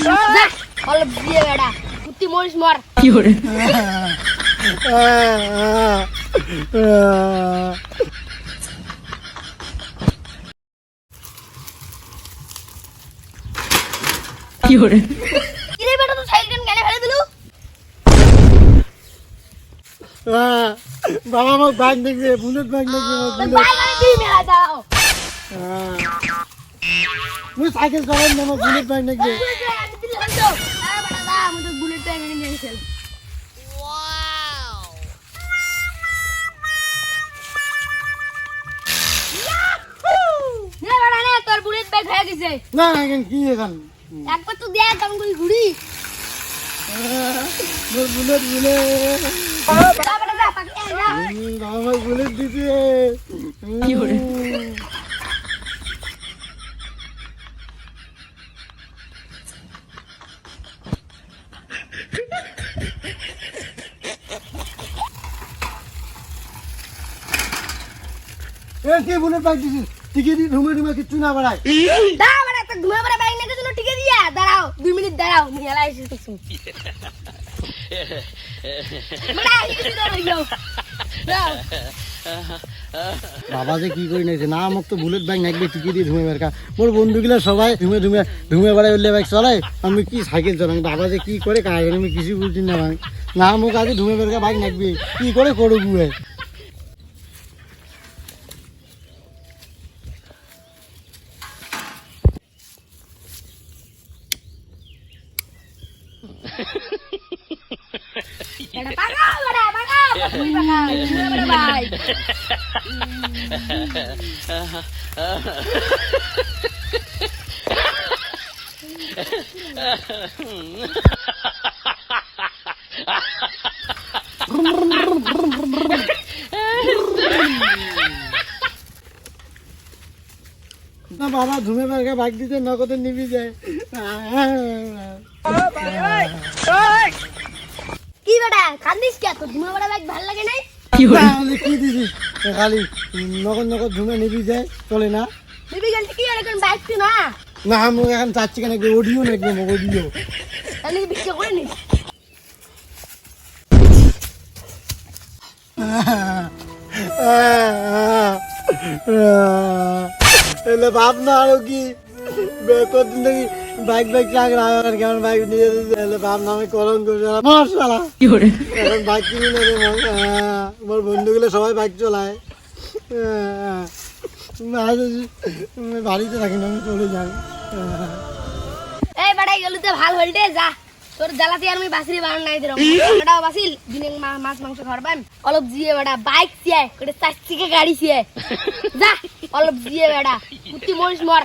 যা অলপ দিয়ে বেড়া কুত্তি মরিস মর কি করে কি করে কিরে বেটা তো সাইকেল কেন ফেলে দিলু বাবা আমার বাইক দেখবে বুলেট বাইক দেখবে ভাই মানে তুই মেলা দাও মুই সাইকেল চালাই না আমার বুলেট বাইক দেখবে আমি দিলে হতো আরে বেটা দা আমি তো বুলেট টাইম এনে নিয়ে এসেল নে বেটা নে তোর বুলেট ব্যাগ হয়ে গেছে না এখন কি এখন একবার তো দেখ আমি কই ঘুরি মোর বুলেট বুলেট বেটা বেটা যা পাকে যা আমার বুলেট দিতে কি করে এ কি বুলেট বাইক দিছিস টিকিট ঢুমে ঢুমে কিচ্ছু না বাড়ায় দা বেটা একটা ঘুরে বেড়া বাইক নিয়ে গেছিল টিকে দিয়া দাঁড়াও 2 মিনিট দাঁড়াও মেলা এসে কিছু বেটা কিছু দাঁড়াও যাও যাও বাবা যে কি করে নিয়েছে না মোক তো বুলেট বাইক নাকবে টিকিট দিয়ে ঢুমে বেরকা মোর বন্ধুগুলো সবাই ঢুমে ঢুমে ঢুমে বেড়ায় উঠলে বাইক চলাই আমি কি সাইকেল চালাই বাবা যে কি করে কাজ আমি কিছু বুঝছি না ভাই না মোক আজ ঢুমে বেরকা বাইক নাকবি কি করে করু বুয়ে বেটা পাকাও বেটা পাকাও তুই পাকাও ঘুরে বেড়া ভাই না বাবা ঢুমে বেরকা বাইক দিতে নগদে নিবি যায় কি বেটা কান্দিস কে তো ঘুরে বেড়া বাইক ভালো লাগে নাই কি করে তাহলে কি দিছিস খালি নগদ নগদ ঢুমে নিবি যায় চলে না বিবি গেলতে কি এরকম বাইক তুই না না আমি এখন চাচ্ছি কেন অডিও নাকবে অডিও তাহলে কি বিক্রি করে নিস এলে ভাব না আরো কি কতদিন থেকে বাইক বাইক চাক রাখার কেমন বাইক নিয়ে এলে ভাব না আমি কলঙ্ক মশালা কি করে এখন বাইক কিনি না রে আমার বন্ধুগুলো সবাই বাইক চলায় বাড়িতে রাখি না আমি চলে যাই এই বেটা গেলতে ভাল হলটে যা তোর জ্বালাতে আর আমি বাসরি বানান নাই দিলাম বেটা বাসিল দিনে মাছ মাংস খাবেন অলপ জিয়ে বেটা বাইক সিয়ে করে চারচিকে গাড়ি সিয়ে যা অলপ জিয়ে বেটা কুত্তি মরিস মর